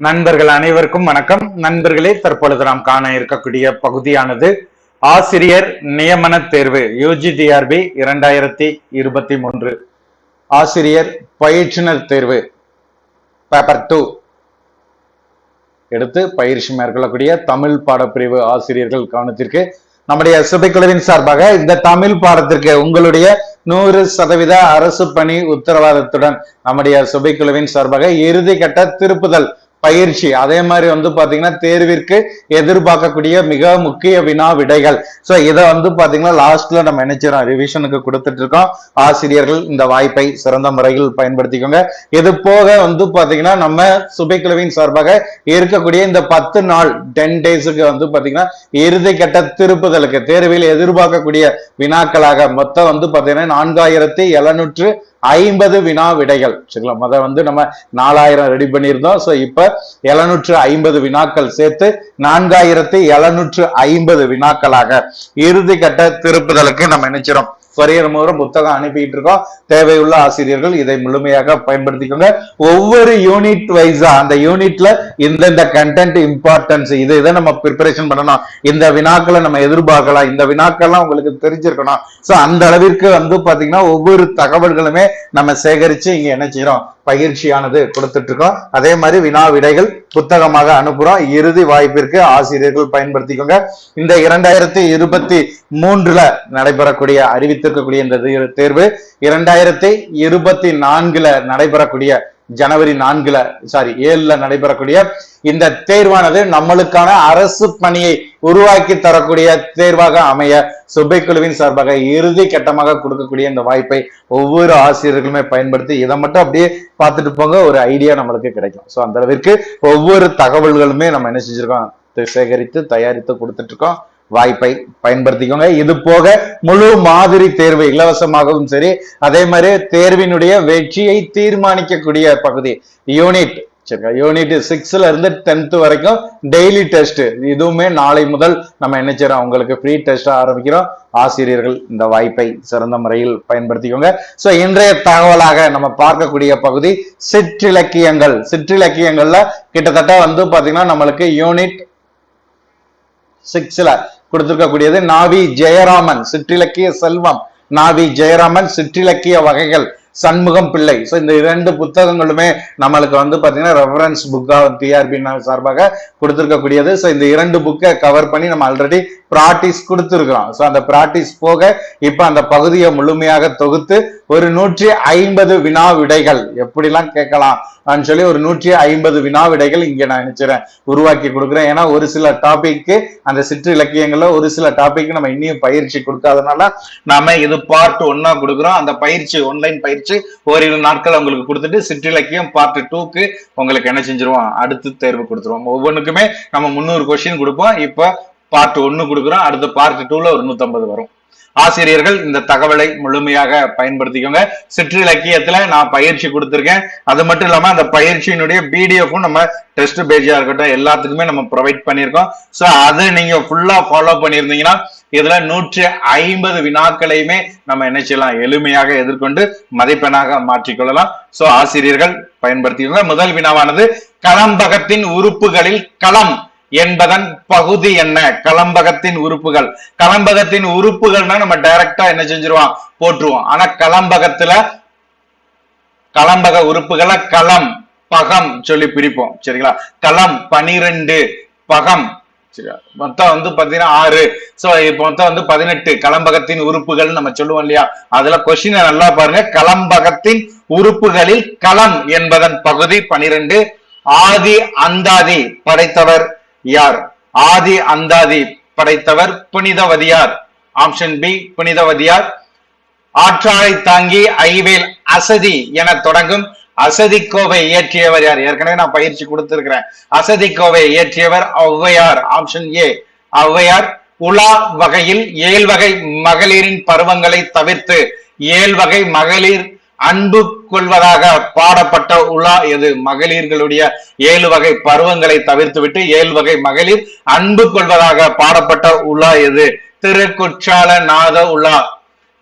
நண்பர்கள் அனைவருக்கும் வணக்கம். நண்பர்களே, தற்பொழுது நாம் காண இருக்கக்கூடிய பகுதியானது ஆசிரியர் நியமன தேர்வு UGTRB 2023 ஆசிரியர் பயிற்றுனர் தேர்வு பேப்பர் 2 எடுத்து பயிற்சி மேற்கொள்ளக்கூடிய தமிழ் பாடப்பிரிவு ஆசிரியர்கள் கவனத்திற்கு நம்முடைய சபைக்குழுவின் சார்பாக இந்த தமிழ் பாடத்திற்கு உங்களுடைய 100% அரசு பணி உத்தரவாதத்துடன் நம்முடைய சபைக்குழுவின் சார்பாக இறுதி கட்ட திருப்புதல் பயிற்சி, அதே மாதிரி பாத்தீங்கன்னா தேர்விற்கு எதிர்பார்க்கக்கூடிய மிக முக்கிய வினா விடைகள். சோ இதை பாத்தீங்கன்னா லாஸ்ட்ல நம்ம நினைச்சிரோம் ரிவிஷனுக்கு கொடுத்துட்டு இருக்கோம். ஆசிரியர்கள் இந்த வாய்ப்பை சிறந்த முறையில் பயன்படுத்திக்கோங்க. இது போக பாத்தீங்கன்னா நம்ம சுபைக்குழுவின் சார்பாக இருக்கக்கூடிய இந்த 10 நாள் 10 டேஸுக்கு பாத்தீங்கன்னா இறுதி கட்ட திருப்புதலுக்கு தேர்வில் எதிர்பார்க்கக்கூடிய வினாக்களாக மொத்தம் பாத்தீங்கன்னா 4750 வினா விடைகள். சரிங்களா, முத நம்ம 4000 ரெடி பண்ணியிருந்தோம். சோ இப்ப 750 வினாக்கள் சேர்த்து 4750 வினாக்களாக இறுதி கட்ட திருப்புதலுக்கு நம்ம நினைச்சிரோம் கொரியர் மூலம் புத்தகம் அனுப்பிட்டு இருக்கோம். தேவையுள்ள ஆசிரியர்கள் இதை முழுமையாக பயன்படுத்திக்கோங்க. ஒவ்வொரு யூனிட் வைஸா அந்த யூனிட்ல இந்த கண்டென்ட் இம்பார்ட்டன்ஸ் இதை நம்ம ப்ரிப்பரேஷன் பண்ணணும். இந்த வினாக்களை நம்ம எதிர்பார்க்கலாம், இந்த வினாக்கள்லாம் உங்களுக்கு தெரிஞ்சிருக்கணும். சோ அந்த அளவிற்கு பாத்தீங்கன்னா ஒவ்வொரு தகவல்களுமே நம்ம சேகரிச்சு இங்க என்ன செய்யறோம், பயிற்சியானது கொடுத்துட்டு இருக்கோம். அதே மாதிரி வினா விடைகள் புத்தகமாக அனுப்புறோம். இறுதி வாய்ப்பிற்கு ஆசிரியர்கள் பயன்படுத்திக்கோங்க. இந்த 2023 நடைபெறக்கூடிய அறிவித்திருக்கக்கூடிய இந்த தேர்வு 2024 நடைபெறக்கூடிய ஜனவரி 7 நடைபெறக்கூடிய இந்த தேர்வானது நம்மளுக்கான அரசு பணியை உருவாக்கி தரக்கூடிய தேர்வாக அமைய சுபைக்குழுவின் சார்பாக இறுதி கட்டமாக கொடுக்கக்கூடிய இந்த வாய்ப்பை ஒவ்வொரு ஆசிரியர்களுமே பயன்படுத்தி இதை மட்டும் அப்படியே பார்த்துட்டு போங்க, ஒரு ஐடியா நம்மளுக்கு கிடைக்கும். சோ அந்த அளவிற்கு ஒவ்வொரு தகவல்களுமே நம்ம என்ன செஞ்சிருக்கோம், சேகரித்து தயாரித்து கொடுத்துட்டு இருக்கோம். வாய்ப்பை பயன்படுத்திக்கோங்க. இது போக முழு மாதிரி தேர்வு இலவசமாகவும் சரி, அதே மாதிரி தேர்வினுடைய வெற்றியை தீர்மானிக்கக்கூடிய பகுதி யூனிட் 6ல இருந்து 10th வரைக்கும் டெய்லி டெஸ்ட், இதுவுமே நாளை முதல் நம்ம என்ன செய்யறோம், உங்களுக்கு ஃப்ரீ டெஸ்ட் ஆரம்பிக்கிறோம். ஆசிரியர்கள் இந்த வாய்ப்பை சிறந்த முறையில் பயன்படுத்திக்கோங்க. சோ இன்றைய தகவலாக நம்ம பார்க்கக்கூடிய பகுதி சிற்றிலக்கியங்கள். சிற்றிலக்கியங்கள்ல கிட்டத்தட்ட பாத்தீங்கன்னா நம்மளுக்கு யூனிட் 6ல கொடுத்திருக்கக்கூடியது நாவி ஜெயராமன் சிற்றிலக்கிய செல்வம், நாவி ஜெயராமன் சிற்றிலக்கிய வகைகள், சண்முகம் பிள்ளை. சோ இந்த 2 புத்தகங்களுமே நம்மளுக்கு பாத்தீங்கன்னா ரெஃபரன்ஸ் புக்கா டிஆர்பி சார்பாக கொடுத்திருக்கக்கூடியது. சோ இந்த 2 புக்கை கவர் பண்ணி நம்ம ஆல்ரெடி பிராக்டிஸ் கொடுத்திருக்கிறோம். சோ அந்த பிராக்டிஸ் போக இப்ப அந்த பகுதியை முழுமையாக தொகுத்து ஒரு 150 வினா விடைகள் எப்படிலாம் கேட்கலாம் சொல்லி ஒரு 150 வினா விடைகள் இங்க நான் நினைச்சிறேன் உருவாக்கி கொடுக்குறேன். ஏன்னா ஒரு சில டாபிக்கு அந்த சிற்று இலக்கியங்கள்ல ஒரு சில டாபிக் நம்ம இன்னும் பயிற்சி கொடுக்காதனால நாம இது பார்ட் 1 கொடுக்குறோம். அந்த பயிற்சி ஆன்லைன் பயிற்சி ஓரிரு நாட்கள் உங்களுக்கு கொடுத்துட்டு சிற்றிலக்கியம் பார்ட் 2க்கு உங்களுக்கு என்ன செஞ்சிருவோம், அடுத்து தேர்வு கொடுத்துருவோம். ஒவ்வொன்றுக்குமே நம்ம 300 கொஸ்டின் கொடுப்போம். இப்ப பார்ட் 1 கொடுக்குறோம், அடுத்த பார்ட் 2ல ஒரு 150 வரும். ஆசிரியர்கள் இந்த தகவலை முழுமையாக பயன்படுத்திக்கோங்க. சிற்றிலக்கியத்துல நான் பயிற்சி கொடுத்திருக்கேன். அது மட்டும் இல்லாம அந்த பயிற்சியினுடைய பிடிஎஃப்பும் நம்ம டெஸ்ட் பேஜா இருக்கட்டும் எல்லாத்துக்குமே நம்ம ப்ரொவைட் பண்ணியிருக்கோம். சோ அதை நீங்க ஃபுல்லா ஃபாலோ பண்ணியிருந்தீங்கன்னா இதுல 150 வினாக்களையுமே நம்ம என்ன செய்யலாம், எளிமையாக எதிர்கொண்டு மதிப்பெண்ணாக மாற்றிக்கொள்ளலாம். சோ ஆசிரியர்கள் பயன்படுத்திக்கோங்க. முதல் வினாவானது களம்பகத்தின் உறுப்புகளில் களம் என்பதன் பகுதி என்ன? களம்பகத்தின் உறுப்புகள். களம்பகத்தின் உறுப்புகள்னா நம்ம டைரக்டா என்ன செஞ்சிருவோம், போட்டுருவோம். ஆனா களம்பகத்துல களம்பக உறுப்புகளை களம் பகம் சொல்லி பிரிப்போம். சரிங்களா, களம் 12, பகம் மொத்தம் பாத்தீங்கன்னா 6. சோ இப்ப மொத்தம் 18 களம்பகத்தின் உறுப்புகள் நம்ம சொல்லுவோம் இல்லையா. அதுல கொஸ்டினை நல்லா பாருங்க. களம்பகத்தின் உறுப்புகளில் களம் என்பதன் பகுதி 12. ஆதி அந்தாதி படைத்தவர் யார்? ஆதி அந்தாதி படைத்தவர் புனிதவதியார். Option B Punithavathiyar. ஆற்றாழை தாங்கி ஐவேல் அசதி என தொடங்கும் அசதி கோவை இயற்றியவர் யார்? ஏற்கனவே நான் பயிற்சி கொடுத்திருக்கிறேன். அசதி கோவை இயற்றியவர் ஔவையார். Option A Avvaiyar. உலா வகையில் 7 வகை மகளிரின் பருவங்களை தவிர்த்து 7 வகை மகளிர் அன்பு கொள்வதாக பாடப்பட்ட உலா எது? மகளிர்களுடைய 7 வகை பருவங்களை தவிர்த்து விட்டு 7 வகை மகளிர் அன்பு கொள்வதாக பாடப்பட்ட உலா எது? திருக்குற்றால நாத உலா.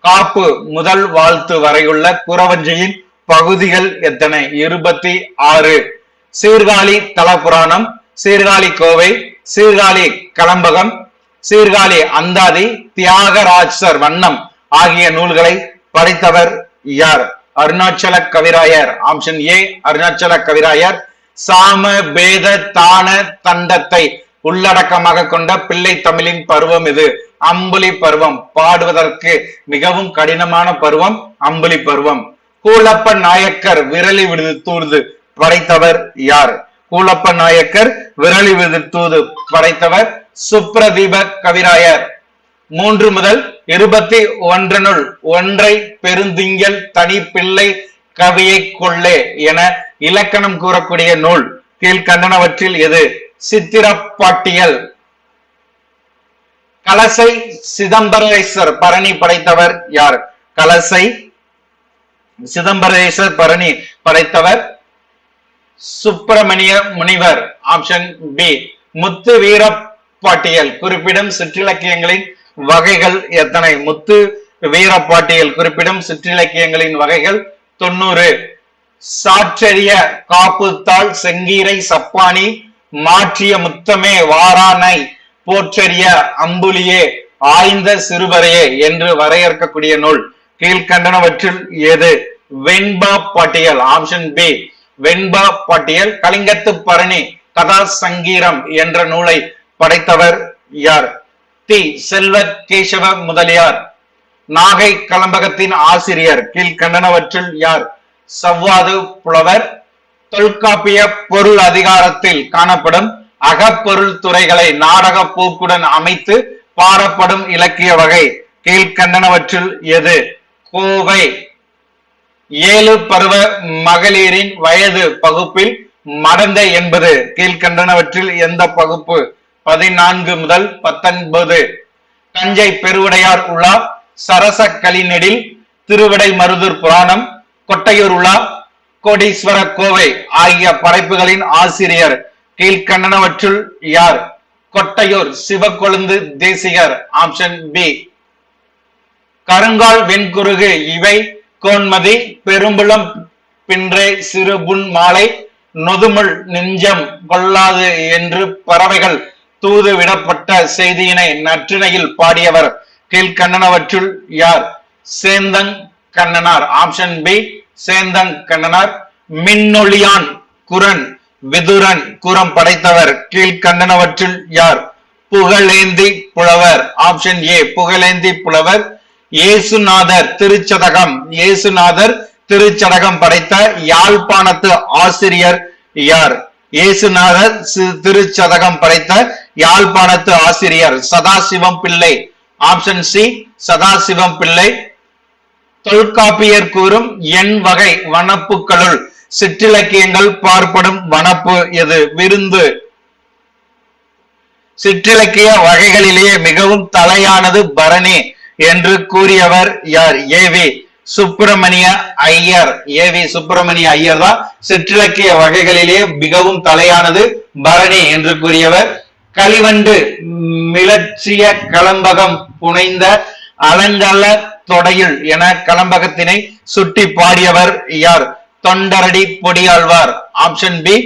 காப்பு முதல் வாழ்த்து வரையுள்ள குறவஞ்சியின் பகுதிகள் எத்தனை? 26. சீர்காழி தலபுராணம், சீர்காழி கோவை, சீர்காழி கலம்பகம், சீர்காழி அந்தாதி, தியாகராஜர் வண்ணம் ஆகிய நூல்களை படைத்தவர் யார்? அருணாச்சல கவிராயர். ஆப்ஷன் ஏ அருணாச்சல கவிராயர். சாம பேத தான தண்டத்தை உள்ளடக்கமாக கொண்ட பிள்ளை தமிழின் பருவம் இது. அம்புலி பருவம். பாடுவதற்கு மிகவும் கடினமான பருவம் அம்புலி பருவம். கூலப்ப நாயக்கர் விரலி விடுதூது படைத்தவர் யார்? கூலப்ப நாயக்கர் விரலி விடுதூது படைத்தவர் சுப்ரதீப கவிராயர். 3 முதல் 21 ஒன்றை பெருந்திங்கள் தனி பிள்ளை கவியை கொள்ளே என இலக்கணம் கூறக்கூடிய நூல் கீழ்கண்டனவற்றில் எது? சித்திரப்பாட்டியல். கலசை சிதம்பரேசர் பரணி படைத்தவர் யார்? கலசை சிதம்பரேசர் பரணி படைத்தவர் சுப்பிரமணிய முனிவர். Option B. முத்து வீரப்பாட்டியல் குறிப்பிடும் சிற்றிலக்கியங்களின் வகைகள் எத்தனை? முத்து வீரப்பாட்டியல் குறிப்பிடும் சிற்றிலக்கியங்களின் வகைகள் 90. சாற்றறிய காப்புத்தாள் செங்கீரை சப்பானி மாற்றிய முத்தமே வாரானை போற்றறிய அம்புலியே ஆய்ந்த சிறுவரையே என்று வரையறுக்கக்கூடிய நூல் கீழ்கண்டனவற்றில் எது? வெண்பா பாட்டியல். ஆப்ஷன் பி வெண்பா பாட்டியல். கலிங்கத்து பரணி கதா சங்கீரம் என்ற நூலை படைத்தவர் யார்? தி செல்வ கேசவ முதலியார். நாகை கலம்பகத்தின் ஆசிரியர் கீழ்கண்டனவற்றில் யார்? சவ்வாது புலவர். தொல்காப்பிய பொருள் அதிகாரத்தில் காணப்படும் அகப்பொருள் துறைகளை நாடக போக்குடன் அமைத்து பாடப்படும் இலக்கிய வகை கீழ்கண்டனவற்றில் எது? கோவை. 7 பருவ மகளிரின் வயது பகுப்பில் மடந்தை என்பது கீழ்கண்டனவற்றில் எந்த பகுப்பு? 14 முதல் 19. தஞ்சை பெருவுடையார் உலா, சரச கலிநெடில், திருவிடை மருதூர் புராணம், கொட்டையூர் உலா, கோடீஸ்வர கோவை ஆகிய படைப்புகளின் ஆசிரியர் கீழ்கண்டனவற்றுள் யார்? கொட்டையூர் சிவக்கொழுந்து தேசிகர். Option B. கருங்கால் வெண்குருகு இவை கோன்மதி பெரும்புலம் பின்றே சிறுபுன் மாலை நொதுமுள் நெஞ்சம் கொள்ளாது என்று பறவைகள் தூது விடப்பட்ட செய்தியினை நற்றிணையில் பாடியவர் கீழ்கண்டனவற்றுள் யார்? சேந்தங் கண்ணனார். Option B Senthan Kannanar. மின்னொளியான் குரன் விதுரன் குரம் படைத்தவர் கீழ்கண்டனவற்றுள் யார்? புகழேந்தி புலவர். ஆப்ஷன் ஏ புகழேந்தி புலவர். இயேசுநாதர் திருச்சதகம். இயேசுநாதர் திருச்சதகம் படைத்த யாழ்ப்பாணத்து ஆசிரியர் யார்? இயேசுநாதர் திருச்சதகம் படைத்த யாழ்ப்பாணத்து ஆசிரியர் சதாசிவம் பிள்ளை. ஆப்ஷன் சி சதாசிவம் பிள்ளை. தொல்காப்பியர் கூறும் எண் வகை வனப்புகளுள் சிற்றிலக்கியங்கள் பார்ப்படும் வனப்பு எது? விருந்து. சிற்றிலக்கிய வகைகளிலேயே மிகவும் தலையானது பரணி என்று கூறியவர் யார்? ஏவி சுப்பிரமணிய ஐயர். ஏவி சுப்பிரமணிய ஐயர் தான் சிற்றிலக்கிய வகைகளிலே மிகவும் தலையானது பரணி என்று கூறியவர். களிவண்டு மிளற்றிய கலம்பகம் புனைந்த அலங்கல தொடையில் என கலம்பகத்தினை சுட்டி பாடியவர் யார்? தொண்டரடி பொடியாழ்வார். Option B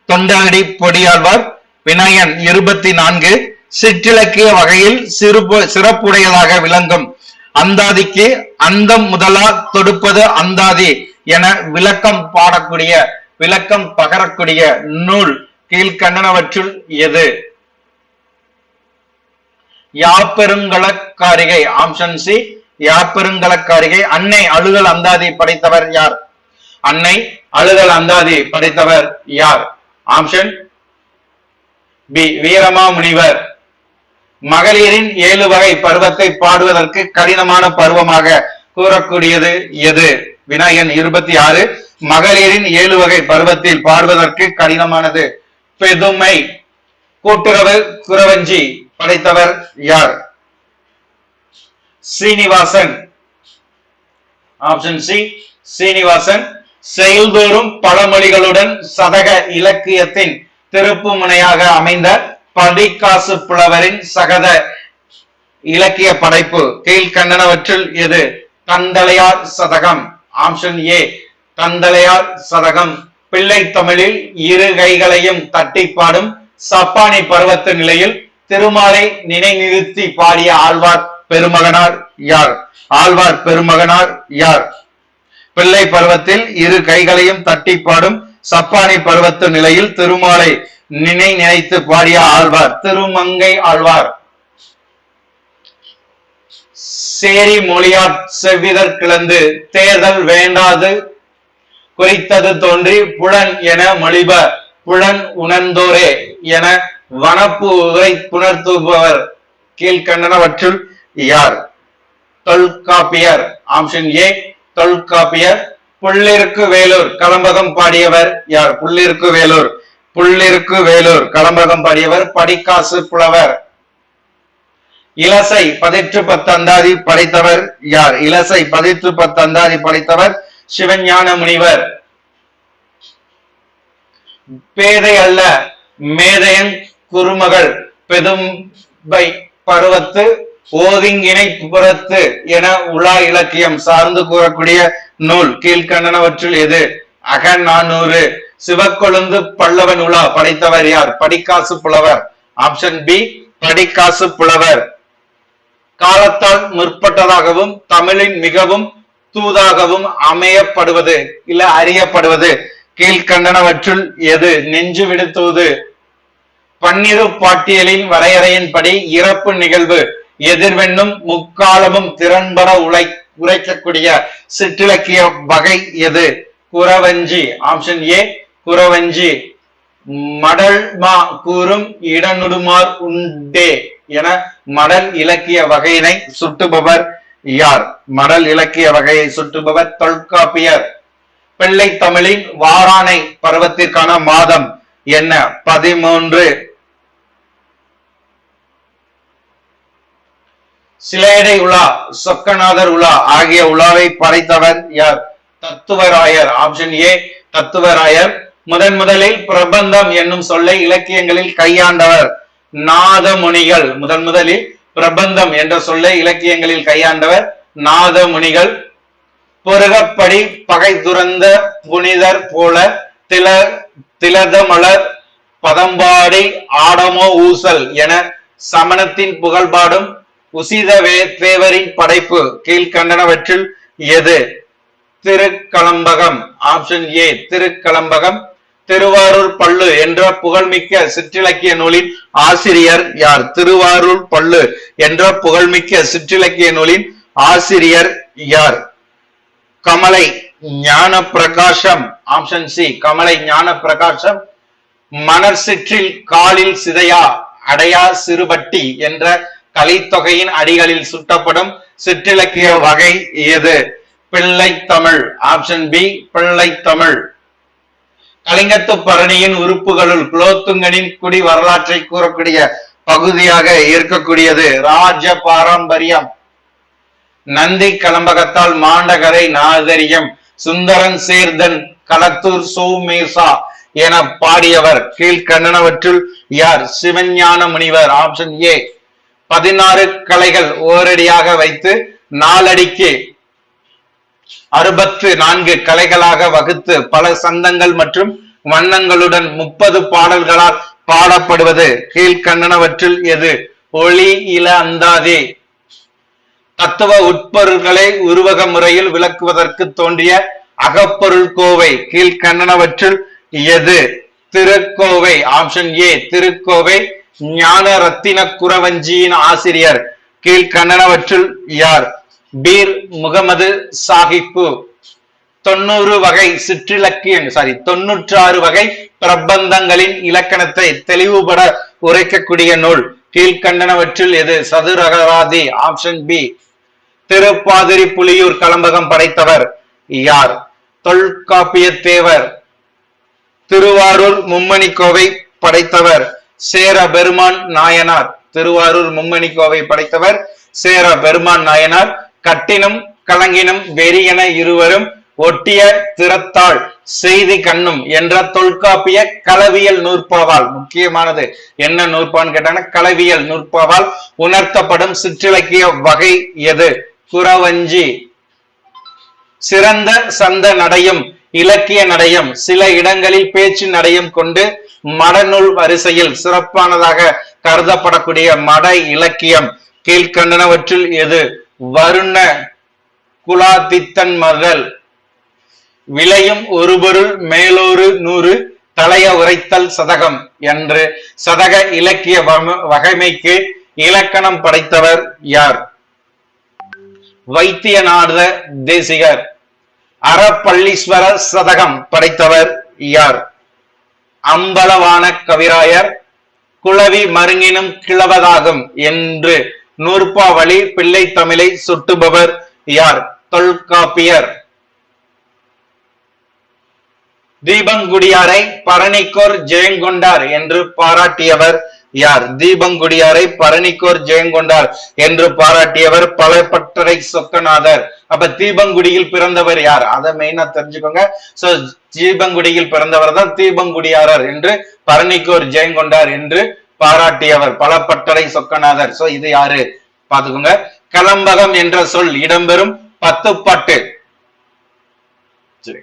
Thondaradi Podiyazhwar. வினயன் 24. சிற்றிலக்கிய வகையில் சிறப்புடையதாக விளங்கும் அந்தாதிக்கு அந்தம் முதலா தொடுப்பது அந்தாதி என விளக்கம் பகரக்கூடிய நூல் கீழ்கண்டனவற்றுள் எது? யாப்பெருங்கலக்காரிகை. Option C Yapperungalakkarigai. அன்னை அழுகல் அந்தாதி படைத்தவர் யார்? அன்னை அழுகல் அந்தாதி படைத்தவர் யார்? ஆப்ஷன் பி வீரமா முனிவர். மகளிரின் 7 வகை பருவத்தை பாடுவதற்கு கடினமான பருவமாக கூறக்கூடியது எது? வினயன் 26. மகளிரின் 7 வகை பருவத்தில் பாடுவதற்கு கடினமானது பெதுமை. கூட்டுறவு குறவஞ்சி படைத்தவர் யார்? சீனிவாசன். Option C Srinivasan. செயல்தோறும் பழமொழிகளுடன் சதக இலக்கியத்தின் திருப்பு முனையாக அமைந்த படிக்காசு புலவரின் சகத இலக்கிய படைப்பு கீழ்கண்டனவற்றில் எது? தந்தலையார் சதகம். ஆப்ஷன் ஏ தந்தலையார் சதகம். பிள்ளை தமிழில் இரு கைகளையும் தட்டி பாடும் சப்பானி பருவத்து நிலையில் திருமாலை நினைநிறுத்தி பாடிய ஆழ்வார் பெருமகனார் யார்? ஆழ்வார் பெருமகனார் யார்? பிள்ளை பருவத்தில் இரு கைகளையும் தட்டி பாடும் சப்பானி பருவத்து நிலையில் திருமாலை நினைத்து பாடிய ஆழ்வார் திருமங்கை ஆழ்வார். சேரி மொழியார் செவ்விதழ் கிளந்து தேர்தல் வேண்டாது குறித்தது தோன்றி புலன் என மொழிப புலன் உணர்ந்தோரே என வனப்பு உரை புணர்த்துபவர் கீழ்கண்டனவற்றுள் யார்? தொல்காப்பியர். Option A Tholkappiyar. புள்ளிருக்கு வேலூர் கலம்பகம் பாடியவர் யார்? புள்ளிருக்கு வேலூர். புள்ளிருக்கு வேலூர் கலம்பகம் பாடியவர் படிக்காசு புலவர். இலசை 18 அந்தாதி படைத்தவர் யார்? இலசை 18 அந்தாதி படைத்தவர் சிவஞான முனிவர். பேதை அல்ல மேதையன் குறுமகள் பெதும்பை பருவத்து ஓதிங்கிணை புறத்து என உலா இலக்கியம் சார்ந்து கூறக்கூடிய நூல் கீழ்கண்டனவற்றுள் எது? அகநானூறு. சிவக்கொழுந்து பல்லவன் உலா படைத்தவர் யார்? படிக்காசு புலவர். ஆப்ஷன் பி படிக்காசு புலவர். காலத்தால் முற்பட்டதாகவும் தமிழின் மிகவும் தூதாகவும் அமையப்படுவது இல்ல அறியப்படுவது கீழ்கண்டனவற்றுள் எது? நெஞ்சு விடுத்தூது. பன்னிரு பாட்டியலின் வரையறையின்படி இறப்பு நிகழ்வு எதிர்வெண்ணும் முக்காலமும் திறன்பட உரைக்கக்கூடிய சிற்றிலக்கிய வகை எது? குறவஞ்சி. ஆப்ஷன் ஏ குறவஞ்சி. மடல் மா கூறும் இடனுடுமார் உண்டே என மடல் இலக்கிய வகையினை சுட்டுபவர் யார்? மடல் இலக்கிய வகையை சுட்டுபவர் தொல்காப்பியர். பிள்ளை தமிழின் வாரானை பருவத்திற்கான மாதம் என்ன? 13. சிலேடை உலா சொக்கநாதர் உலா ஆகிய உலாவை படைத்தவர் யார்? தத்துவராயர். Option A Thathuvarayar. முதலில் பிரபந்தம் என்னும் சொல்லை இலக்கியங்களில் கையாண்டவர் நாதமுனிகள். முதலில் பிரபந்தம் என்ற சொல்லை இலக்கியங்களில் கையாண்டவர் நாதமுனிகள். பொருகப்படி பகை துறந்த புனிதர் போல திலதமலர் பதம்பாடி ஆடமோ ஊசல் என சமணத்தின் புகழ்பாடும் உசித தேவரின் படைப்பு கீழ்கண்டனவற்றில் எது? திருக்கலம்பகம். Option A திருக்கலம்பகம். திருவாரூர் பள்ளு என்ற புகழ்மிக்க சிற்றிலக்கிய நூலின் ஆசிரியர் யார்? திருவாரூர் பள்ளு என்ற புகழ்மிக்க சிற்றிலக்கிய நூலின் ஆசிரியர் யார்? கமலை ஞான பிரகாசம். ஆப்ஷன் சி கமலை ஞான பிரகாசம். மணர் சிற்றில் காலில் சிதையா அடையா சிறுபட்டி என்ற கலித்தொகையின் அடிகளில் சுட்டப்படும் சிற்றிலக்கிய வகை எது? பிள்ளை தமிழ். ஆப்ஷன் பி பிள்ளை தமிழ். கலிங்கத்து பரணியின் உறுப்புகளுள் குலோத்துங்கனின் குடி வரலாற்றை கூறக்கூடிய பகுதியாக இருக்கக்கூடியது ராஜ பாரம்பரியம். நந்தி கலம்பகத்தால் மாண்டகரை நாகரிகம் சுந்தரன் சேர்தன் களத்தூர் சௌமேசா என பாடியவர் கீழ்கண்டனவற்றுள் யார்? சிவஞான முனிவர். Option A. 16 கலைகள் ஓரடியாக வைத்து 4 அடிக்கு 64 கலைகளாக வகுத்து பல சந்தங்கள் மற்றும் வண்ணங்களுடன் 30 பாடல்களால் பாடப்படுவது கீழ்கண்டனவற்றில் எது? ஒளி இல அந்தாதி. தத்துவ உட்பொருள்களை உருவக முறையில் விளக்குவதற்கு தோன்றிய அகப்பொருள் கோவை கீழ்கண்டனவற்றில் எது? திருக்கோவை. Option A Thirukkovai. ஞான ரத்தின குறவஞ்சியின் ஆசிரியர் கீழ்கண்டனவற்றில் யார்? பீர் முகமது சாஹிப்பு. 90 வகை சிற்றிலக்கியம் 96 வகை பிரபந்தங்களின் இலக்கணத்தை தெளிவுபட உரைக்கக்கூடிய நூல் கீழ்கண்டனவற்றில் எது? சதுரகராதி. Option B. திருப்பாதிரி புலியூர் கலம்பகம் படைத்தவர் யார்? தொல்காப்பிய தேவர். திருவாரூர் மும்மணி கோவை படைத்தவர் சேர பெருமான் நாயனார். திருவாரூர் மும்மணி கோவை படைத்தவர் சேர பெருமான் நாயனார். கட்டினும் கலங்கினும் வெறியென இருவரும் ஒட்டிய திறத்தாள் செய்தி கண்ணும் என்ற தொல்காப்பிய களவியல் நூற்பாவால், முக்கியமானது என்ன நூற்பான்னு கேட்டாங்கன்னா களவியல் நூற்பாவால் உணர்த்தப்படும் சிற்றிலக்கிய வகை எது? குறவஞ்சி. சிறந்த சந்த நடையும் இலக்கிய நடையம், சில இடங்களில் பேச்சு நடையம் கொண்டு மடநூல் வரிசையில் சிறப்பானதாக கருதப்படக்கூடிய மட இலக்கியம் கீழ்கண்டனவற்றில் எது? வருண குலாதித்தன் மகள், விளையும் ஒரு பொருள் மேலோரு 100 தலைய உரைத்தல் சதகம் என்று சதக இலக்கிய வகைமைக்கு இலக்கணம் படைத்தவர் யார்? வைத்தியநாத தேசிகர். அறப்பள்ளீஸ்வர சதகம் படைத்தவர் யார்? அம்பலவான கவிராயர். குளவி மருங்கினும் கிளவதாகும் என்று நூற்பாவழி பிள்ளை தமிழை சுட்டுபவர் யார்? தொல்காப்பியர். தீபங்குடியாரை பரணிக்கோர் ஜெயங்கொண்டார் என்று பாராட்டியவர் யார்? தீபங்குடியாரை பரணிக்கோர் ஜெயங்கொண்டார் என்று பாராட்டியவர் பலப்பட்டறை சொக்கநாதர். அப்ப தீபங்குடியில் பிறந்தவர் யார்? அதை மெயினா தெரிஞ்சுக்கோங்க. சோ தீபங்குடியில் பிறந்தவர் தான் தீபங்குடியாரர் என்று பரணிக்கோர் ஜெயங்கொண்டார் என்று பாராட்டியவர் பலப்பட்டறை சொக்கநாதர். சோ இது யாரு பாத்துக்கோங்க. கலம்பகம் என்ற சொல் இடம்பெறும் 10 பாட்டு.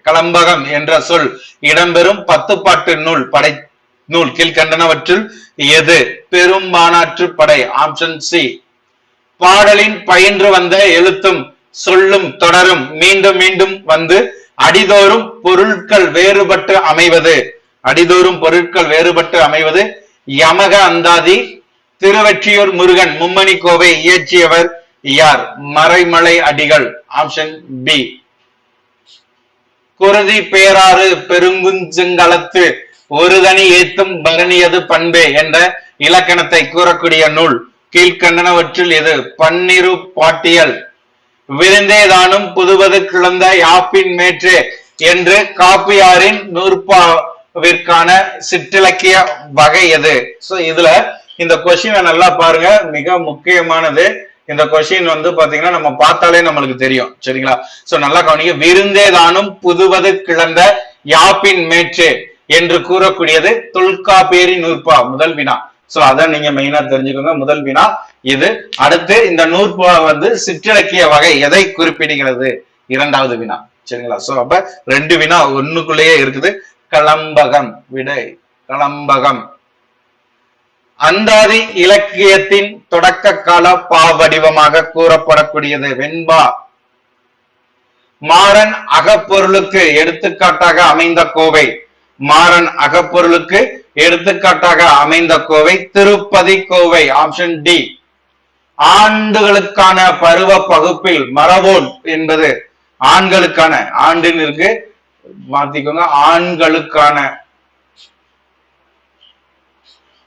கலம்பகம் என்ற சொல் இடம்பெறும் 10 பாட்டு நூல் கீழ்கண்டனவற்றில் எது? பெரும்பானாற்று படை. Option C. பாடலின் பயின்று வந்த எழுத்தும் சொல்லும் தொடரும் மீண்டும் மீண்டும் வந்து அடிதோறும் பொருட்கள் வேறுபட்டு அமைவது. அடிதோறும் பொருட்கள் வேறுபட்டு அமைவது யமக அந்தாதி. திருவெற்றியூர் முருகன் மும்மணி கோவை இயற்றியவர் யார்? மறைமலை அடிகள். Option B. குருதி பேராறு பெருங்குஞ்சங்களத்து ஒரு தனி ஏத்தும் பரணியது பண்பே என்ற இலக்கணத்தை கூறக்கூடிய நூல் கீழ்கண்டனவற்றில் எது? பன்னிரு பாட்டியல். விருந்தேதானும் புதுவது கிளந்த யாப்பின் மேற்று என்று காப்பியாரின் நூற்பாவிற்கான சிற்றிலக்கிய வகை எது? சோ இதுல இந்த கொஸ்டினை நல்லா பாருங்க, மிக முக்கியமானது. இந்த கொஸ்டின் வந்து பாத்தீங்கன்னா நம்ம பார்த்தாலே நம்மளுக்கு தெரியும். சரிங்களா? சோ நல்லா கவனிங்க. விருந்தேதானும் புதுவது கிளந்த யாப்பின் மேற்று என்று கூறக்கூடியது தொல்காப்பியரின் நூற்பா. முதல் வினா. சோ அதை நீங்க மெயினா தெரிஞ்சுக்கோங்க. முதல் வினா இது. அடுத்து இந்த நூற்பா வந்து சிற்றிலக்கிய வகை எதை குறிப்பிடுகிறது? இரண்டாவது வினா. சரிங்களா? சோ அப்ப 2 வினா ஒண்ணுக்குள்ளேயே இருக்குது. கலம்பகம். விடை கலம்பகம். அந்தாதி இலக்கியத்தின் தொடக்க கால பாவடிவமாக கூறப்படக்கூடியது வெண்பா. மாறன் அகப்பொருளுக்கு எடுத்துக்காட்டாக அமைந்த கோவை. மாறன் அகப்பொருளுக்கு எடுத்துக்காட்டாக அமைந்த கோவை திருப்பதி கோவை. Option D. ஆண்டுகளுக்கான பருவ பகுப்பில் மரபோன் என்பது ஆண்களுக்கான, ஆண்டின் இருக்கு மாத்திக்கோங்க,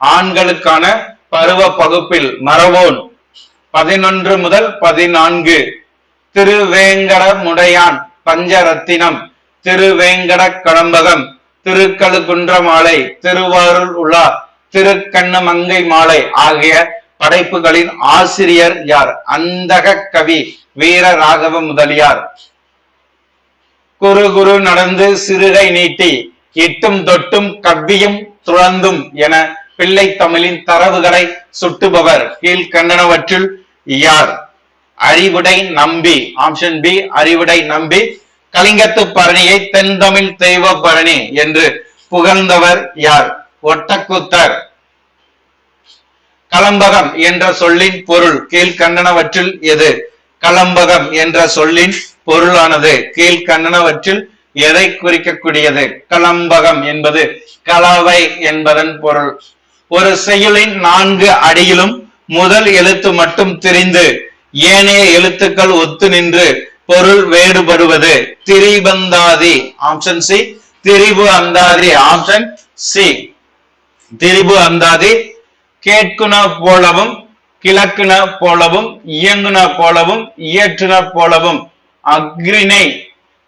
ஆண்களுக்கான பருவ பகுப்பில் மரபோன் 11 முதல் 14. திருவேங்கடமுடையான் பஞ்சரத்தினம், திருவேங்கட கலம்பகம், திருக்கழுக்குன்ற மாலை, திருவாரூர் உலா, திருக்கண்ணமங்கை மாலை ஆகிய படைப்புகளின் ஆசிரியர் யார்? அந்தக கவி வீர ராகவ முதலியார். குறு குறு நடந்து சிறுகை நீட்டி இட்டும் தொட்டும் கவ்வியும் துறந்தும் என பிள்ளை தமிழின் தரவுகளை சுட்டுபவர் கீழ்கண்டனவற்றில் யார்? அறிவுடை நம்பி. Option B. அறிவுடை நம்பி கலிங்கத்து பரணியை தென்தமிழ் தெய்வ பரணி என்று புகழ்ந்தவர் யார்? ஒட்டக்கூத்தர். கலம்பகம் என்ற சொல்லின் பொருள் கீழ்கண்டனவற்றில் எது? கலம்பகம் என்ற சொல்லின் பொருளானது கீழ்கண்டனவற்றில் எதை குறிக்கக்கூடியது? கலம்பகம் என்பது கலவை என்பதன் பொருள். ஒரு செய்யுளின் 4 அடியிலும் முதல் எழுத்து மட்டும் தெரிந்து ஏனைய எழுத்துக்கள் ஒத்து நின்று பொருள் வேறுபடுவது திரிபந்தாதி. Option C. திரிபு அந்தாதி. Option C. திரிபு அந்தாதி. கேட்குன போலவும் கிழக்குன போலவும் இயங்குன போலவும் இயற்றுன போலவும் அக்ரிணை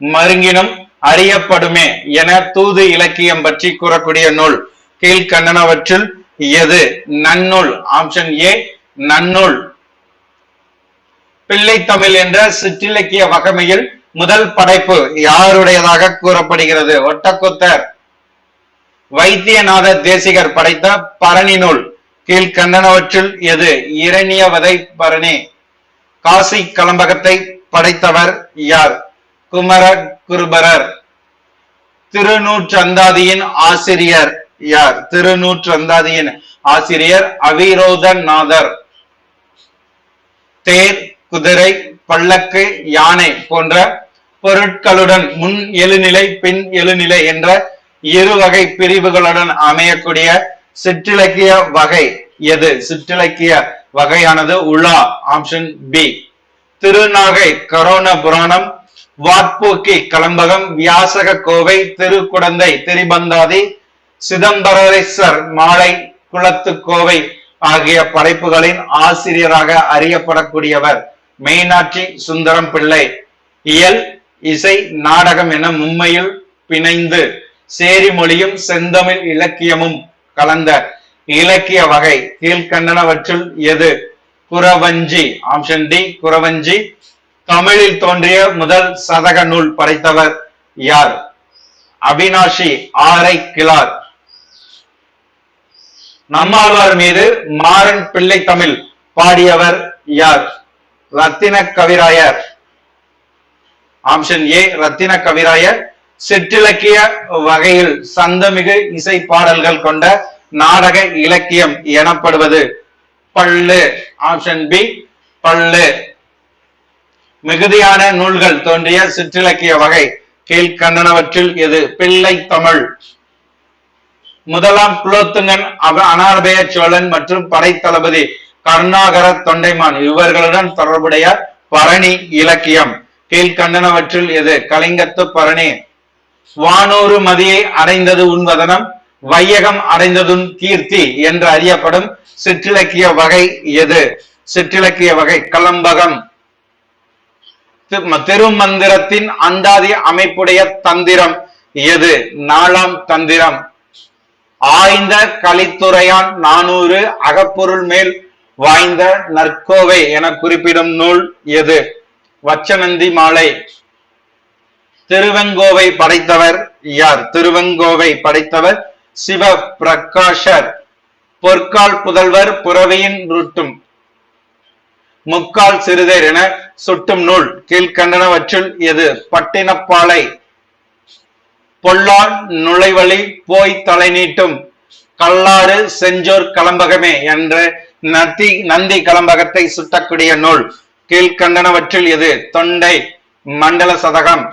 மருங்கினும் அறியப்படுமே என தூது இலக்கியம் பற்றி கூறக்கூடிய நூல் கீழ்கண்டனவற்றில் எது? நன்னூல். Option A. நன்னூல். பிள்ளை தமிழ் என்ற சிற்றிலக்கிய வகைமையில் முதல் படைப்பு யாருடையதாக கூறப்படுகிறது? ஒட்டக்கூத்தர். வைத்தியநாத தேசிகர் படைத்த பரணி நூல் கீழ்கண்டனவற்றில் எது? இரணியவதை பரணி. காசி கலம்பகத்தை படைத்தவர் யார்? குமர குருபரர். திருநூற்றந்தாதியின் ஆசிரியர் யார்? திருநூற்றந்தாதியின் ஆசிரியர் அவிரோதநாதர். தேர், குதிரை, பல்லக்கு, யானை போன்ற பொருட்களுடன் முன் எழுநிலை பின் எழுநிலை என்ற இரு வகை பிரிவுகளுடன் அமையக்கூடிய சிற்றிலக்கிய வகை எது? சிற்றிலக்கிய வகையானது உலா. Option B. திருநாகை கரோன புராணம், வாட்போக்கி கலம்பகம், வியாசக கோவை, திருக்குடந்தை திரிபந்தாதி, சிதம்பரேசர் மாலை, குளத்து கோவை ஆகிய படைப்புகளின் ஆசிரியராக அறியப்படக்கூடியவர் மெய்னாட்சி சுந்தரம் பிள்ளை. இயல், இசை, நாடகம் என மும்மையில் பிணைந்து சேரி மொழியும் செந்தமிழ் இலக்கியமும் கலந்த இலக்கிய வகை கீழ்கண்டனவற்றுள் எது? குறவஞ்சி. Option D. குறவஞ்சி. தமிழில் தோன்றிய முதல் சதக நூல் படைத்தவர் யார்? அவினாஷி ஆரை கிளார். நம்மாழ்வார் மீது மாறன் பிள்ளை தமிழ் பாடியவர் யார்? ரத்தின கவிராயர். Option A. ரத்தின கவிராயர். சிற்றிலக்கிய வகையில் சந்தமிகு இசை பாடல்கள் கொண்ட நாடக இலக்கியம் எனப்படுவது பள்ளு. Option B. பள்ளு. மிகுதியான நூல்கள் தோன்றிய சிற்றிலக்கிய வகை கீழ்கண்டனவற்றில் எது? பிள்ளை தமிழ். முதலாம் குலோத்துங்கன், அனார்பய சோழன் மற்றும் படைத்தளபதி கருணாகர தொண்டைமான் இவர்களுடன் தொடர்புடைய பரணி இலக்கியம் கீழ்கண்டனவற்றில் எது? கலிங்கத்து பரணி. வானூறு மதியை அடைந்தது உன்வதனம், வையகம் அடைந்ததுன் கீர்த்தி என்று அறியப்படும் சிற்றிலக்கிய வகை எது? சிற்றிலக்கிய வகை கலம்பகம். திருமந்திரத்தின் அந்தாதி அமைப்புடைய தந்திரம் எது? நாலாம் தந்திரம். ஆய்ந்த கலித்துறையான் 400 அகப்பொருள் மேல் வாய்ந்த நற்கோவை என குறிப்பிடும் நூல் எது? வச்சனந்தி மாலை. திருவெங்கோவை படைத்தவர் யார்? திருவெங்கோவை படைத்தவர் சிவ பிரகாஷர். பொற்கால் புதல்வர் புறவியின் ருட்டும் முக்கால் சிறுதேர் என சுட்டும் நூல் கீழ்கண்டனவற்றுள் எது? பட்டினப்பாலை. பொல்லார் நுழைவழி போய் தலை நீட்டும் கல்லாறு செஞ்சோர் கலம்பகமே என்ற நந்தி கலம்பகத்தை சுட்டக்கூடிய நூல் கீழ்கண்டனவற்றில் எது? தொண்டை மண்டல சதகம்.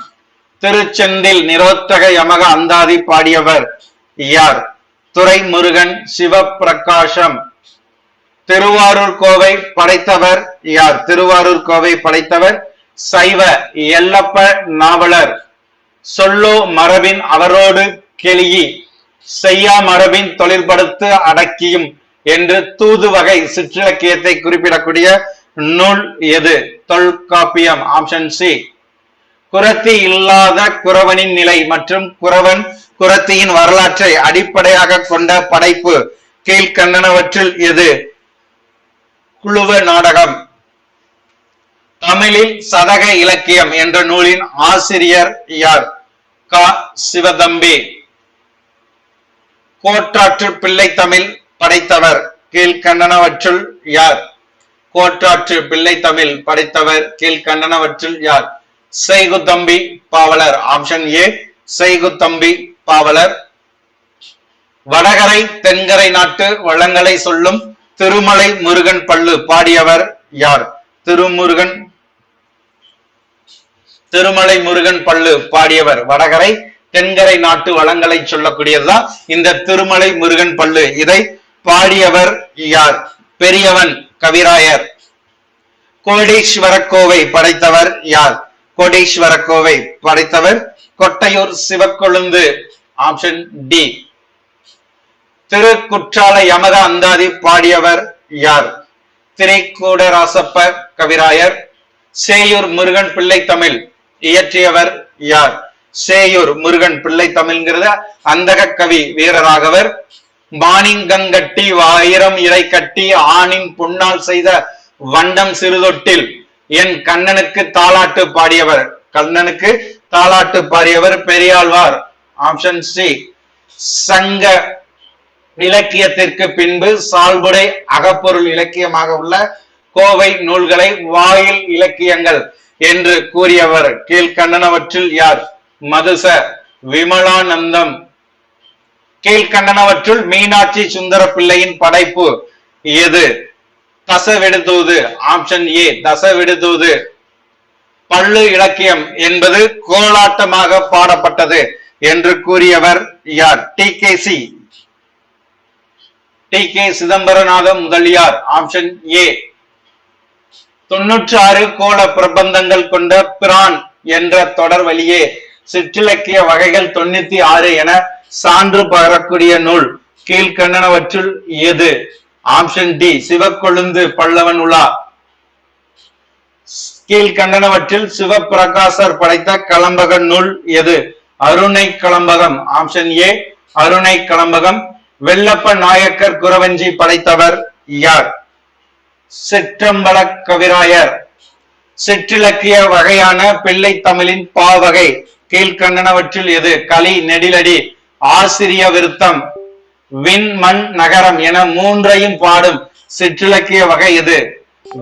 திருச்செந்தில் நிரோத்தக யமக அந்தாதி பாடியவர் யார்? துரைமுருகன் சிவபிரகாசம். திருவாரூர் கோவை படைத்தவர் யார்? திருவாரூர் கோவை படைத்தவர் சைவ எல்லப்ப நாவலர். சொல்லோ மரபின் அவரோடு கெளியி செய்யா மரபின் தொழிற்படுத்து அடக்கியும் என்று தூது வகை சிற்றிலக்கியத்தை குறிப்பிடக்கூடிய நூல் எது? தொல்காப்பியம். Option C. குரத்தி இல்லாத குறவனின் நிலை மற்றும் குறவன் குரத்தியின் வரலாற்றை அடிப்படையாக கொண்ட படைப்பு கீழ்கண்டனவற்றில் எது? குழுவ நாடகம். தமிழில் சதக இலக்கியம் என்ற நூலின் ஆசிரியர் யார்? க. சிவதம்பி. கோட்டாற்று பிள்ளை தமிழ் படைத்தவர் கீழ்கண்டனவற்றுள் யார்? கோட்டாற்று பிள்ளை தமிழ் படைத்தவர் கீழ்கண்டனவற்றுள் யார்? செய்குத்தம்பி பாவலர். Option A. செய்குத்தம்பி பாவலர். வடகரை தென்கரை நாட்டு வளங்களை சொல்லும் திருமலை முருகன் பள்ளு பாடியவர் யார்? திருமலை முருகன் பள்ளு பாடியவர். வடகரை தென்கரை நாட்டு வளங்களை சொல்லக்கூடியதுதான் இந்த திருமலை முருகன் பள்ளு. இதை பாடியவர் யார்? பெரியவன் கவிராயர். கோடீஸ்வர கோவை படைத்தவர் யார்? கோடீஸ்வர கோவை படைத்தவர் கொட்டையூர் சிவக்கொழுந்து. Option D. திருக்குற்றால யமக அந்தாதி பாடியவர் யார்? திரைக்கூடராசப்ப கவிராயர். சேயூர் முருகன் பிள்ளை தமிழ் இயற்றியவர் யார்? சேயூர் முருகன் பிள்ளை தமிழ்ங்கிறத அந்தக கவி வீரராகவர். பாணிங்கங்கட்டி ஆயிரம் இறை கட்டி ஆணின் புண்ணால் செய்த வண்டம் சிறுதொட்டில் என் கண்ணனுக்கு தாலாட்டு பாடியவர். கண்ணனுக்கு தாலாட்டு பாடியவர் பெரியாழ்வார். Option C. சங்க இலக்கியத்திற்கு பின்பு சால்புடை அகப்பொருள் இலக்கியமாக உள்ள கோவை நூல்களை வாயில் இலக்கியங்கள் என்று கூறியவர் கீழ்கண்டனவற்றில் யார்? மதுச. விமலானந்தம். கீழ்கண்டனவற்றுள் மீனாட்சி சுந்தர பிள்ளையின் படைப்பு எது? தசவெடுதூது. ஆப்ஷன் ஏ தசவெடுதூது. பள்ளு இலக்கியம் என்பது கோலாட்டமாக பாடப்பட்டது என்று கூறியவர் யார்? T K Chidambaranatha Mudaliyar. Option A. 96 கோல பிரபந்தங்கள் கொண்ட பிரான் என்ற தொடர் வழியே சிற்றிலக்கிய வகைகள் 96 என சான்று பெறக்கூடிய நூல் கீழ்கண்டனவற்றுள் எது? ஆப்ஷன் டி சிவக்கொழுந்து பல்லவன் உலா. கீழ்கண்டனவற்றில் சிவபிரகாசர் படைத்த கலம்பக நூல் எது? அருணை கலம்பகம். ஆப்ஷன் ஏ அருணை கலம்பகம். வெள்ளப்ப நாயக்கர் குறவஞ்சி படைத்தவர் யார்? சிற்றம்பல கவிராயர். சிற்றிலக்கிய வகையான பிள்ளை தமிழின் பாவகை கீழ்கண்டனவற்றில் எது? களி, நெடிலடி, ஆசிரிய விருத்தம், விண், மண், நகரம் என மூன்றையும் பாடும் சிற்றிலக்கிய வகை எது?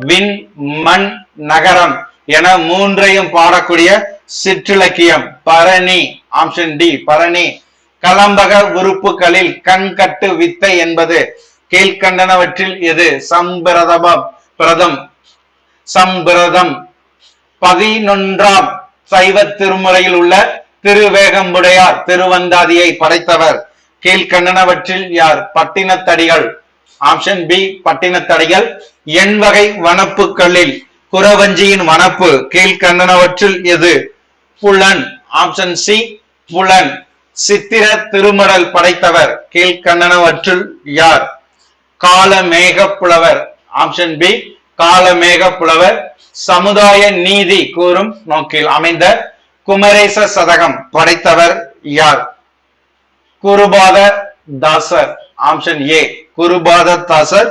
விண், மண், நகரம் என மூன்றையும் பாடக்கூடிய சிற்றிலக்கியம் பரணி. ஆப்ஷன் டி பரணி. கலம்பக உறுப்புகளில் கண்கட்டு வித்தை என்பது கீழ்கண்டனவற்றில் எது? சம்பிரதம். 11ஆம் சைவ திருமுறையில் உள்ள திருவேகம்புடையார் திருவந்தாதியை படைத்தவர் கீழ்கண்டனவற்றில் யார்? பட்டினத்தடிகள். Option B Pattinathadigal. எண்வகை வனப்புகளில் குறவஞ்சியின் வனப்பு கீழ்கண்டனவற்றில் எது? புலன். ஆப்ஷன் சி புலன். சித்திர திருமடல் படைத்தவர் கீழ்கண்டனவற்றுள் யார்? காலமேக புலவர். ஆப்ஷன் பி காலமேக புலவர். சமுதாய நீதி கூறும் நோக்கில் அமைந்த குமரேச சதகம் படைத்தவர் யார்? குருபாத தாசர். ஆப்ஷன் ஏ குருபாத தாசர்.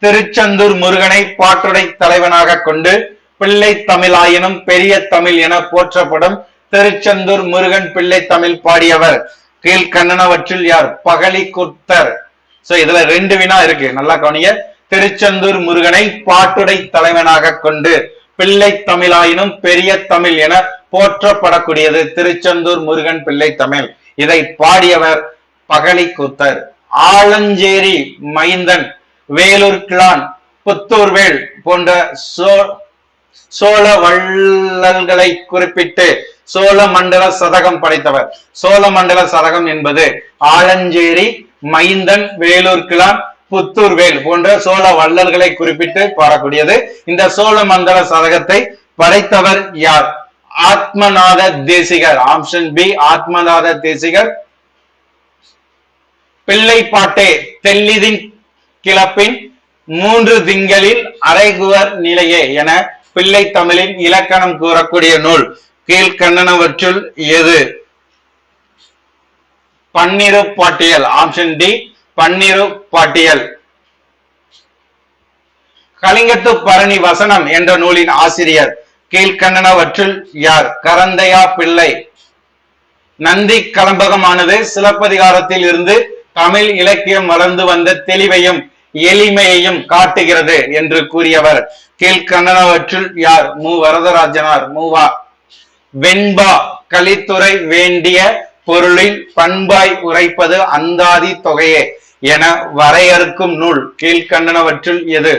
திருச்செந்தூர் முருகனை பாட்டுடை தலைவனாக கொண்டு பிள்ளை தமிழாயினும் பெரிய தமிழ் என போற்றப்படும் திருச்செந்தூர் முருகன் பிள்ளை தமிழ் பாடியவர் கீழ்கண்டனவற்றில் யார்? பகலி குர்த்தர். சோ இதுல 2 வினா இருக்கு, நல்லா கவனிங்க. திருச்செந்தூர் முருகனை பாட்டுடை தலைவனாக கொண்டு பிள்ளை தமிழாயினும் பெரிய தமிழ் என போற்றப்படக்கூடியது திருச்செந்தூர் முருகன் பிள்ளை தமிழ். இதை பாடியவர் பகலி கூத்தர். ஆலஞ்சேரி மைந்தன், வேலூர் கிளான், புத்தூர்வேல் போன்ற சோழ வள்ளல்களை குறிப்பிட்டு சோழ மண்டல சதகம் படைத்தவர். சோழ மண்டல சதகம் என்பது ஆலஞ்சேரி மைந்தன், வேலூர் கிளான், புத்தூர்வேல் போன்ற சோழ வள்ளல்களை குறிப்பிட்டு பாடக்கூடியது. இந்த சோழ மண்டல சதகத்தை படைத்தவர் யார்? ஆத்மநாத தேசிகர். Option B Athmanatha Desikar. பிள்ளைப்பாட்டே தெல்லிதின் கிளப்பின் 3 திங்களில் அரைகுவர் நிலையே என பிள்ளை தமிழின் இலக்கணம் கூறக்கூடிய நூல் கீழ்கண்டனவற்றுள் எது? பன்னிரு பாட்டியல். ஆப்ஷன் டி பன்னிரு பாட்டியல். கலிங்கத்து பரணி வசனம் என்ற நூலின் ஆசிரியர் கீழ்கண்டனவற்றுள் யார்? கரந்தையா பிள்ளை. நந்தி கலம்பகமானது சிலப்பதிகாரத்தில் இருந்து தமிழ் இலக்கியம் வளர்ந்து வந்த தெளிவையும் எளிமையையும் காட்டுகிறது என்று கூறியவர் கீழ்கண்டனவற்றுள் யார்? மு வரதராஜனார். மூவா. வெண்பா கலித்துறை வேண்டிய பொருளில் பண்பாய் உரைப்பது அந்தாதி தொகையே என வரையறுக்கும் நூல் கீழ்கண்டனவற்றுள் எது?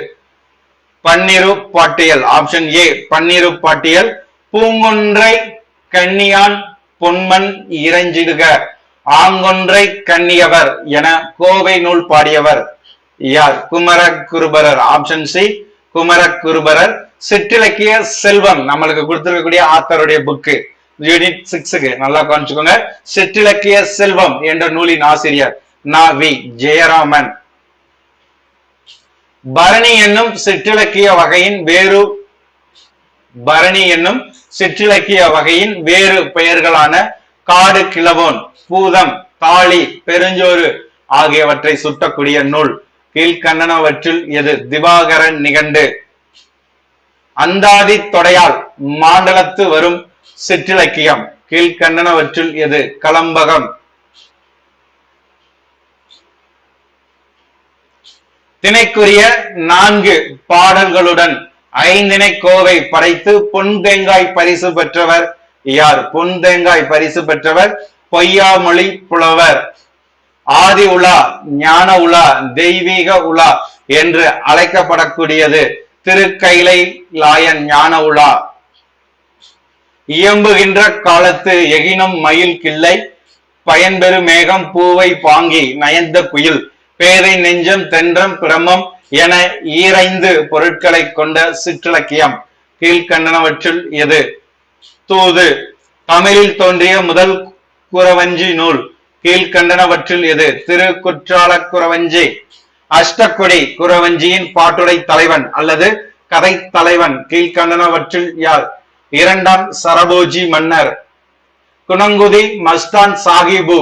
பன்னிரு பாட்டியல். ஆப்ஷன் ஏ பன்னிரு பாட்டியல். பூங்கொன்றை கண்ணியான் பொன்மன் இறைஞ்சிடுக ஆங்கொன்றை கண்ணியவர் என கோவை நூல் பாடியவர் யார்? குமரகுருபரர். Option C Kumaraguruparar. சிற்றிலக்கிய செல்வம் நம்மளுக்கு கொடுத்திருக்கக்கூடிய ஆத்தருடைய புக்கு யூனிட் 6க்கு நல்லா கவனிச்சுக்கோங்க. சிற்றிலக்கிய செல்வம் என்ற நூலின் ஆசிரியர் நா.வி. ஜெயராமன். பரணி என்னும் சிற்றிலக்கிய வகையின் வேறு பெயர்களான காடு கிளவோன், பூதம், தாளி, பெருஞ்சோறு ஆகியவற்றை சுட்டக்கூடிய நூல் கீழ்கண்டனவற்றில் எது? திவாகரன் நிகண்டு. அந்தாதி தொடையால் மாண்டலத்து வரும் சிற்றிலக்கியம் கீழ்கண்டனவற்றில் எது? கலம்பகம். திணைக்குரிய 4 பாடல்களுடன் 5 கோவை படைத்து பொன் தேங்காய் பரிசு பெற்றவர் யார்? பொன் தேங்காய் பரிசு பெற்றவர் பொய்யாமொழி புலவர். ஆதி உலா, ஞான உலா, தெய்வீக உலா என்று அழைக்கப்படக்கூடியது திருக்கைலை லாயன் ஞான உலா. இயம்புகின்ற காலத்து எகினும் மயில் கிள்ளை பயன்பெரு மேகம் பூவை பாங்கி நயந்த குயில் பேதை நெஞ்சம் தென்றம் பிரமம் என ஈரைந்து பொருட்களை கொண்ட சிற்றிலக்கியம் கீழ்கண்டனவற்றுள் எது? தூது. தமிழில் தோன்றிய முதல் குறவஞ்சி நூல் கீழ்கண்டனவற்றுள் எது? திரு குற்றால குறவஞ்சி. அஷ்டக்குடி குறவஞ்சியின் பாட்டுடை தலைவன் அல்லது கதை தலைவன் கீழ்கண்டனவற்றுள் யார்? இரண்டாம் சரபோஜி மன்னர். குணங்குதி மஸ்தான் சாஹிபு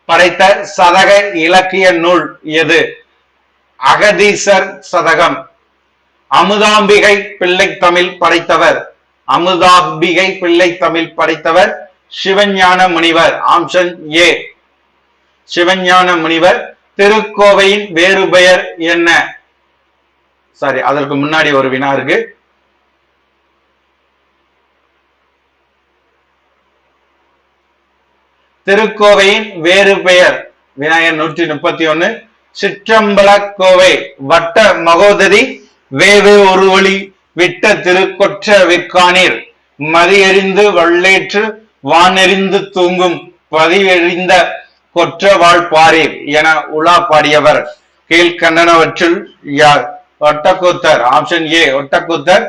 படைத்த சதக இலக்கிய நூல் எது? அகதீசர் சதகம். அமுதாம்பிகை பிள்ளை தமிழ் படைத்தவர். அமுதாம்பிகை பிள்ளை தமிழ் படைத்தவர் சிவஞான முனிவர். ஆப்ஷன் ஏ சிவஞான முனிவர். திருக்கோவையின் வேறு பெயர் என்ன? சாரி, அதற்கு முன்னாடி ஒரு வினா இருக்கு. திருக்கோவையின் வேறு பெயர் விநாயகர் 131. சிற்றம்பல கோவை வட்ட மகோதரி வேவே ஒரு ஒளி விட்ட திருக்கொற்ற விற்கானீர் மதியெறிந்து வள்ளேற்று வானெறிந்து தூங்கும் பதிவெறிந்த கொற்ற வாழ் பாரீர் என உலா பாடியவர் கீழ்கண்டனவற்றுள் யார்? ஒட்டக்கூத்தர். Option A Ottakoothar.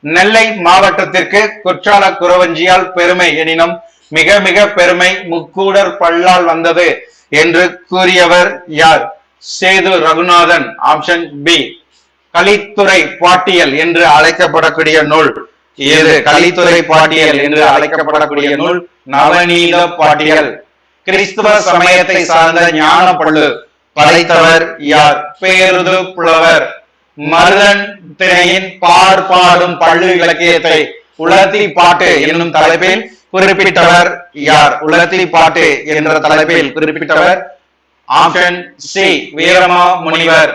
நெல்லை மாவட்டத்திற்கு குற்றால குறவஞ்சியால் பெருமை எனினும் மிக மிக பெருமை முக்கூடர் பல்லால் வந்தது என்று கூறியவர் யார்? சேது ரகுநாதன். Option B. கலித்துறை பாட்டியல் என்று அழைக்கப்படக்கூடிய நூல் எது? கலித்துறை பாட்டியல் என்று அழைக்கப்படக்கூடிய நூல் நவநீத பாட்டியல். கிறிஸ்துவ சமயத்தை சார்ந்த ஞான பள்ளு படைத்தவர் யார்? பேருது புலவர். மருதன் திணையின் பாடும் பள்ளு இலக்கியத்தை உலர்த்தி பாட்டு என்னும் தலைப்பில் குறிப்பிட்டவர் யார்? உலர்த்தி பாட்டு என்ற தலைப்பில் குறிப்பிட்டவர் ஆப்ஷன் சி வீரமா முனிவர்.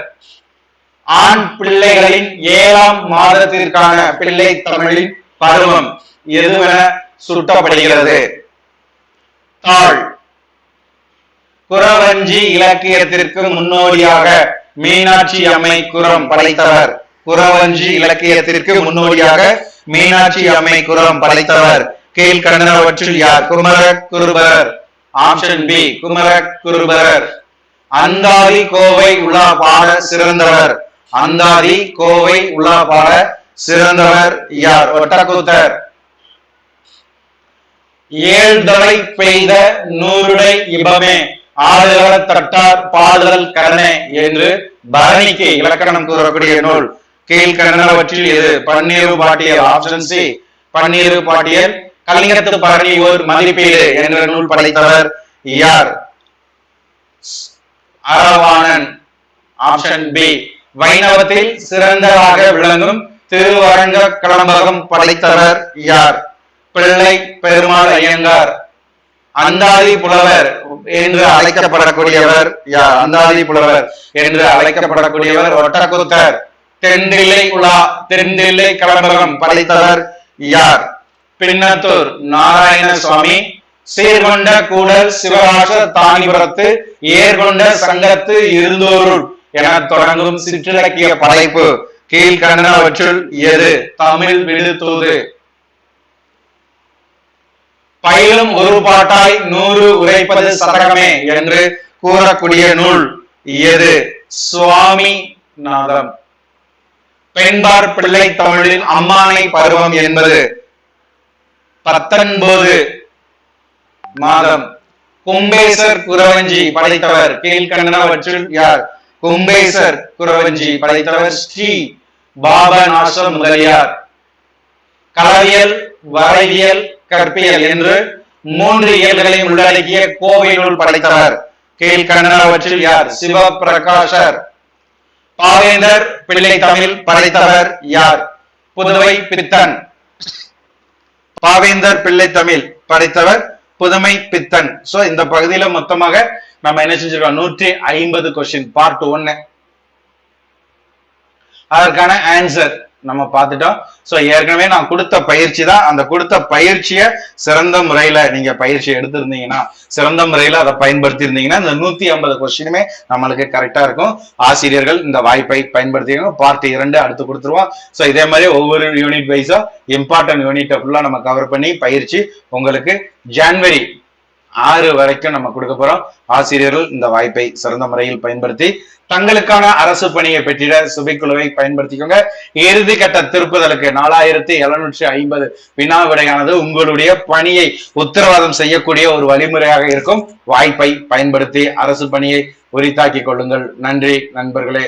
ஆண் பிள்ளைகளின் 7ஆம் மாதத்திற்கான பிள்ளை தமிழின் பருவம் எதுவென சுட்டப்படுகிறது? தாள். குறவஞ்சி இலக்கியத்திற்கு முன்னோடியாக மீனாட்சி அம்மை குறம் படைத்தவர். குறவஞ்சி இலக்கியத்திற்கு முன்னோடியாக மீனாட்சி அம்மை குறம் படைத்தவர் கீழ்கண்டனவற்றில் யார்? குமர குருபரர். ஆப்ஷன் பி குமர குருபரர். அந்தாதி கோவை உலா பாட சிறந்தவர். அந்தாதி கோவை உலா பாட சிறந்தவர் யார்? ஒட்டக்கூத்தர். ஏழ்தலை பெய்த நூறுடை இபமே ஆடுகள தட்டார் பாடுதல் கரணே என்று பரணிக்கு இலக்கணம் கூறக்கூடிய நூல் கீழ்கண்டனவற்றில் எது? பன்னீரு பாட்டியல். ஆப்ஷன் சி பன்னீரு பாட்டியல். கலிங்கத்து பரணி ஓர் மதிப்பீடு என்ற நூல் படைத்தவர் யார்? அரவாணன். Option B. வைணவத்தில் சிறந்ததாக விளங்கும் திருவரங்க கலம்பகம் படைத்தவர் யார்? பிள்ளை பெருமாள் ஐயங்கார். அந்தாதி புலவர் என்று அழைக்கப்படக்கூடியவர் யார்? அந்தாதி புலவர் என்று அழைக்கப்படக்கூடியவர் ஒட்டக்கூத்தர். தென்தில்லை உலா தென்தில்லை கலம்பகம் படைத்தவர் யார்? பின்னத்தூர் நாராயண சுவாமி. சீர்கொண்ட கூடல் சிவராச தானிபுரத்து ஏர்கொண்ட சங்கத்து இருந்தோருள் என தொடங்கும் சிற்றிலக்கிய படைப்பு கீழ்கண்டனவற்றுள் எது? தமிழ் விடுதூது. பயிலும் ஒரு பாட்டாய் 100 உரைப்பது சதகமே என்று கூறக்கூடிய நூல் எது? சுவாமி நாதம். பெண்பார் பிள்ளை தமிழில் அம்மானை பருவம் என்பது 19 மாதம். கும்பேசர் குறவஞ்சி படைத்தவர் கீழ்கண்டனவற்றுள் யார்? கும்பேசர் குறவஞ்சி படைத்தவர் ஸ்ரீ பாபநாச முதலியார். களவியல் வரைவியல் கற்பியல் என்று 3 இயல்களை உள்ளடக்கிய கோவை நூல் படைத்தவர் கீழ்கண்டனவற்றில் யார்? சிவபிரகாசர். பாவேந்தர் பிள்ளை தமிழ் படைத்தவர் யார்? புதுவை பித்தன். பாவேந்தர் பிள்ளை தமிழ் படைத்தவர் புதுமை பித்தன். சோ இந்த பகுதியில மொத்தமாக நம்ம என்ன செஞ்சிருக்கோம்? 150 கொஸ்டின் பார்ட் 1. அதற்கான ஆன்சர் நம்ம பார்த்துட்டோம். சோ ஏற்கனவே நான் கொடுத்த பயிற்சி தான், அந்த கொடுத்த பயிற்சியை சிறந்த முறையில நீங்க பயிற்சி எடுத்திருந்தீங்கன்னா, சிறந்த முறையில அதை பயன்படுத்தி இருந்தீங்கன்னா இந்த 150 கொஸ்டினுமே நம்மளுக்கு கரெக்டா இருக்கும். ஆசிரியர்கள் இந்த வாய்ப்பை பயன்படுத்திக்கணும். பார்ட் 2 அடுத்து கொடுத்துருவோம். சோ இதே மாதிரி ஒவ்வொரு யூனிட் வைஸா இம்பார்ட்டன்ட் யூனிட்டை ஃபுல்லா நம்ம கவர் பண்ணி பயிற்சி உங்களுக்கு ஜனவரி 6 வரைக்கும் நம்ம கொடுக்க போறோம். ஆசிரியர்கள் இந்த வாய்ப்பை சிறந்த முறையில் பயன்படுத்தி தங்களுக்கான அரசு பணியை பெற்றிட சுபைக்குழுவை பயன்படுத்திக்கோங்க. இறுதி கட்ட திருப்புதலுக்கு 4750 வினா விடையானது உங்களுடைய பணியை உத்தரவாதம் செய்யக்கூடிய ஒரு வழிமுறையாக இருக்கும். வாய்ப்பை பயன்படுத்தி அரசு பணியை உரித்தாக்கிக் கொள்ளுங்கள். நன்றி நண்பர்களே.